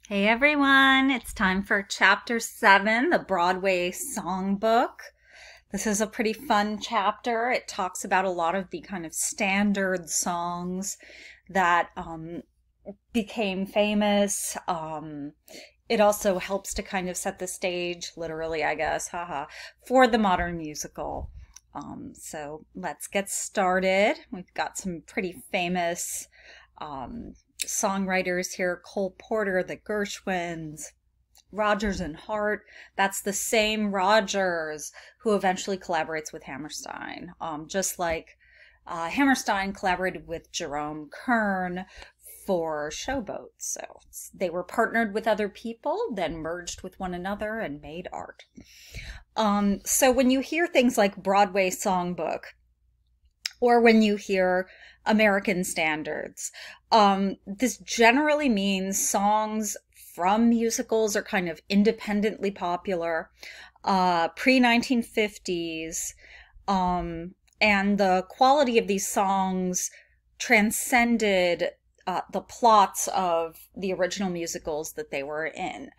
Hey everyone, it's time for chapter 7, the Broadway Songbook. This is a pretty fun chapter. It talks about a lot of the kind of standard songs that became famous. It also helps to kind of set the stage, literally, I guess, for the modern musical. So let's get started. We've got some pretty famous songwriters here: Cole Porter, the Gershwins, Rodgers and Hart. That's the same Rodgers who eventually collaborates with Hammerstein. Just like Hammerstein collaborated with Jerome Kern for Showboat. So they were partnered with other people, then merged with one another and made art. So when you hear things like Broadway Songbook, or when you hear American standards, this generally means songs from musicals are kind of independently popular, pre-1950s, and the quality of these songs transcended the plots of the original musicals that they were in.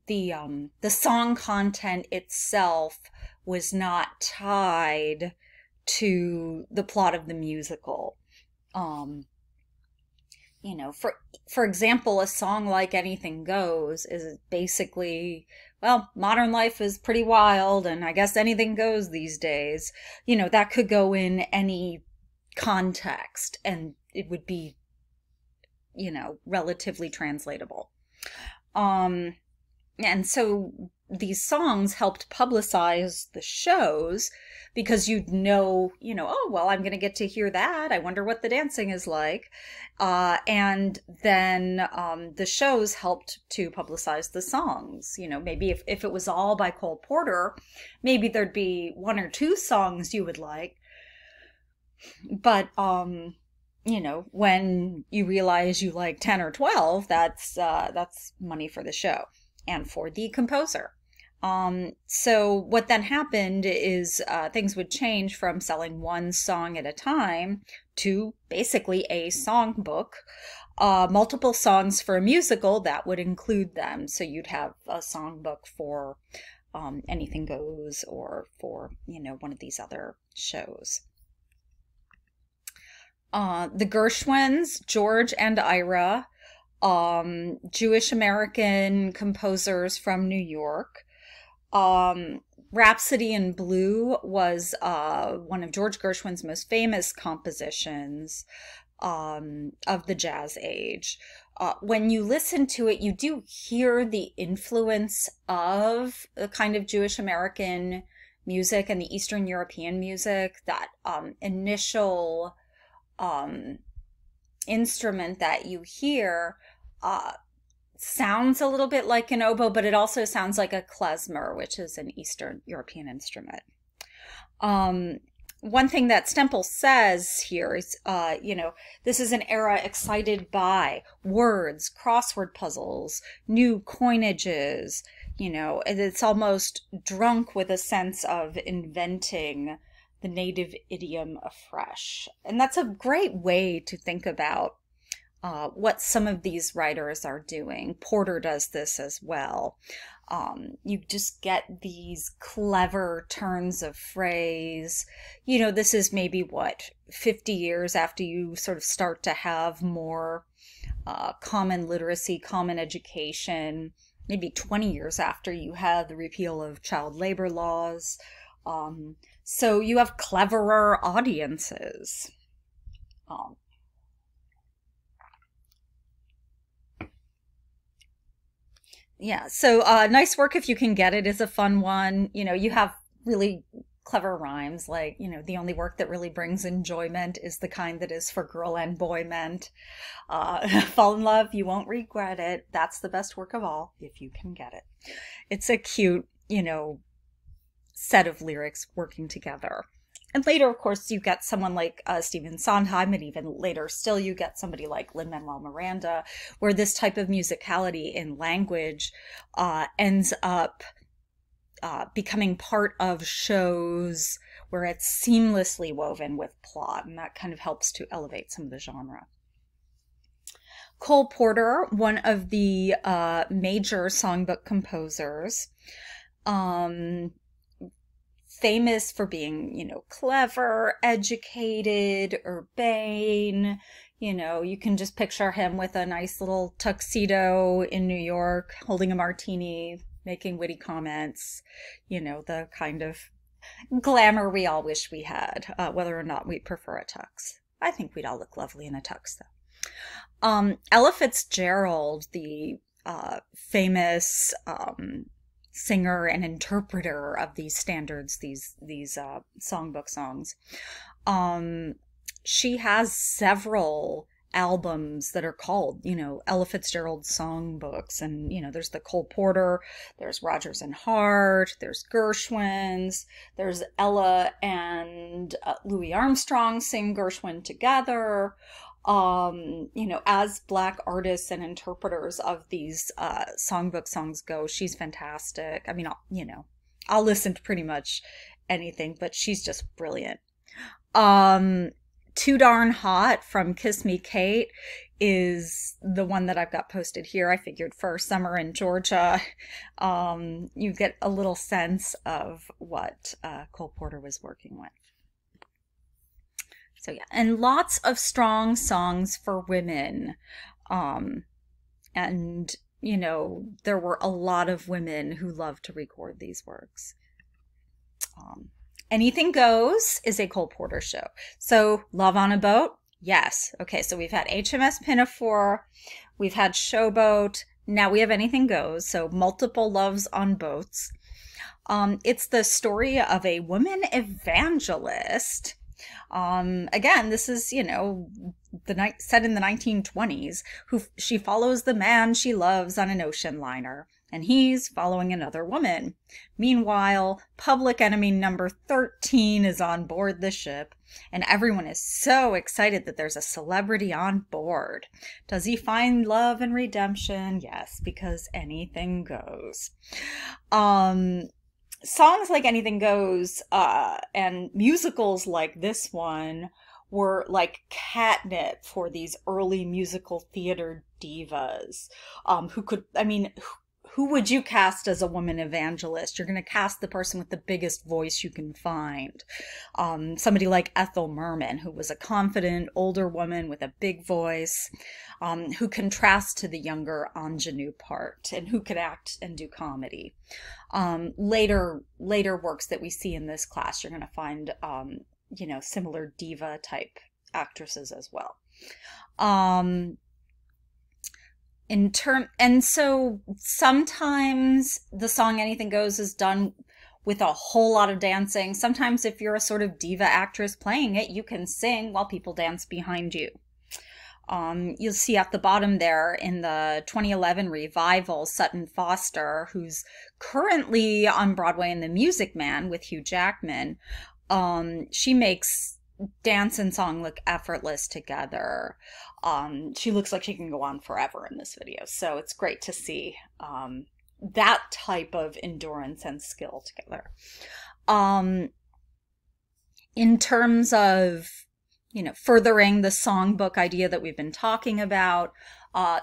The song content itself was not tied to the plot of the musical. For example, a song like Anything Goes is basically, well, modern life is pretty wild, and I guess anything goes these days. That could go in any context, and it would be, relatively translatable. And so these songs helped publicize the shows because oh, well, I'm going to get to hear that. I wonder what the dancing is like. And then the shows helped to publicize the songs. Maybe if it was all by Cole Porter, maybe there'd be one or two songs you would like. But, when you realize you like 10 or 12, that's money for the show and for the composer. So what then happened is things would change from selling one song at a time to basically a songbook, multiple songs for a musical that would include them. So you'd have a songbook for Anything Goes, or for, one of these other shows. The Gershwins, George and Ira, Jewish American composers from New York. Rhapsody in Blue was one of George Gershwin's most famous compositions of the jazz age. When you listen to it, you do hear the influence of the kind of Jewish American music and the Eastern European music. That initial instrument that you hear sounds a little bit like an oboe, but it also sounds like a klezmer, which is an Eastern European instrument. One thing that Stempel says here is, this is an era excited by words, crossword puzzles, new coinages, and it's almost drunk with a sense of inventing the native idiom afresh. And that's a great way to think about what some of these writers are doing. Porter does this as well. You just get these clever turns of phrase. This is maybe 50 years after you sort of start to have more common literacy, common education, maybe 20 years after you had the repeal of child labor laws. So you have cleverer audiences. Yeah, so nice work if you can get it is a fun one. You have really clever rhymes, like, the only work that really brings enjoyment is the kind that is for girl and boy meant. Fall in love, you won't regret it. That's the best work of all, if you can get it. It's a cute, set of lyrics working together. And later, of course, you get someone like Stephen Sondheim, and even later still you get somebody like Lin-Manuel Miranda, where this type of musicality in language ends up becoming part of shows where it's seamlessly woven with plot, and that kind of helps to elevate some of the genre. Cole Porter, one of the major songbook composers, um, famous for being, clever, educated, urbane. You can just picture him with a nice little tuxedo in New York, holding a martini, making witty comments, the kind of glamour we all wish we had, whether or not we prefer a tux. I think we'd all look lovely in a tux, though. Ella Fitzgerald, the famous singer and interpreter of these standards, these songbook songs, she has several albums that are called, Ella Fitzgerald songbooks. And, there's the Cole Porter, there's Rodgers and Hart, there's Gershwin's, there's Ella and Louis Armstrong sing Gershwin together. As Black artists and interpreters of these songbook songs go, she's fantastic. I mean, I'll listen to pretty much anything, but she's just brilliant. Too Darn Hot from Kiss Me Kate is the one that I've got posted here. I figured for summer in Georgia, you get a little sense of what Cole Porter was working with. So yeah, and lots of strong songs for women. And, there were a lot of women who loved to record these works. Anything Goes is a Cole Porter show. So Love on a Boat? Yes. Okay, so we've had HMS Pinafore, we've had Showboat, now we have Anything Goes, so multiple loves on boats. It's the story of a woman evangelist. Again, this is, set in the 1920s, she follows the man she loves on an ocean liner, and he's following another woman. Meanwhile, public enemy number 13 is on board the ship, and everyone is so excited that there's a celebrity on board. Does he find love and redemption? Yes, because anything goes. Songs like Anything Goes and musicals like this one were like catnip for these early musical theater divas who would you cast as a woman evangelist? You're going to cast the person with the biggest voice you can find. Somebody like Ethel Merman, who was a confident older woman with a big voice, who contrasts to the younger ingenue part, and who could act and do comedy. Later works that we see in this class, you're going to find, similar diva type actresses as well. And so sometimes the song Anything Goes is done with a whole lot of dancing. Sometimes if you're a sort of diva actress playing it, you can sing while people dance behind you. You'll see at the bottom there in the 2011 revival, Sutton Foster, who's currently on Broadway in The Music Man with Hugh Jackman. She makes dance and song look effortless together. She looks like she can go on forever in this video. So it's great to see that type of endurance and skill together. In terms of, furthering the songbook idea that we've been talking about,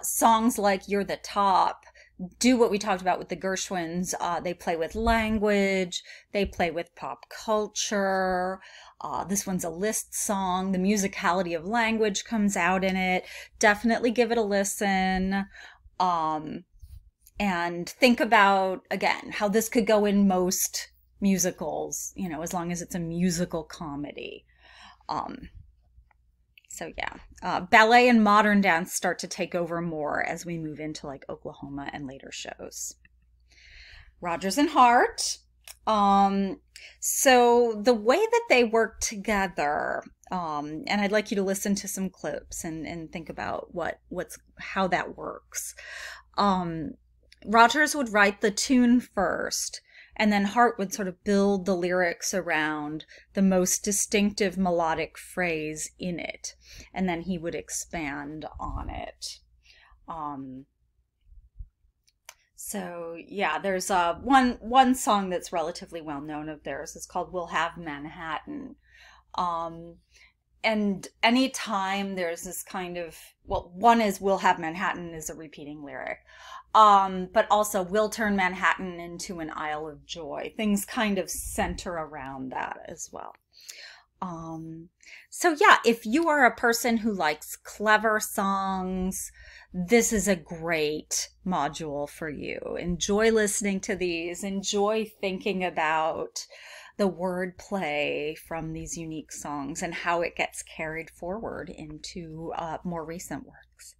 songs like You're the Top do what we talked about with the Gershwins. They play with language, they play with pop culture. This one's a list song. The musicality of language comes out in it. Definitely give it a listen. And think about, again, how this could go in most musicals, as long as it's a musical comedy. So yeah, ballet and modern dance start to take over more as we move into like Oklahoma and later shows. Rodgers and Hart. So the way that they work together, and I'd like you to listen to some clips and think about how that works. Rodgers would write the tune first, and then Hart would sort of build the lyrics around the most distinctive melodic phrase in it, and then he would expand on it. So yeah, there's one song that's relatively well known of theirs. It's called "We'll Have Manhattan," and anytime there's this kind of, well, one is "We'll have Manhattan" is a repeating lyric. But also "We'll turn Manhattan into an Isle of Joy." Things kind of center around that as well. Um, so yeah, if you are a person who likes clever songs, this is a great module for you. Enjoy listening to these. Enjoy thinking about the wordplay from these unique songs and how it gets carried forward into more recent works.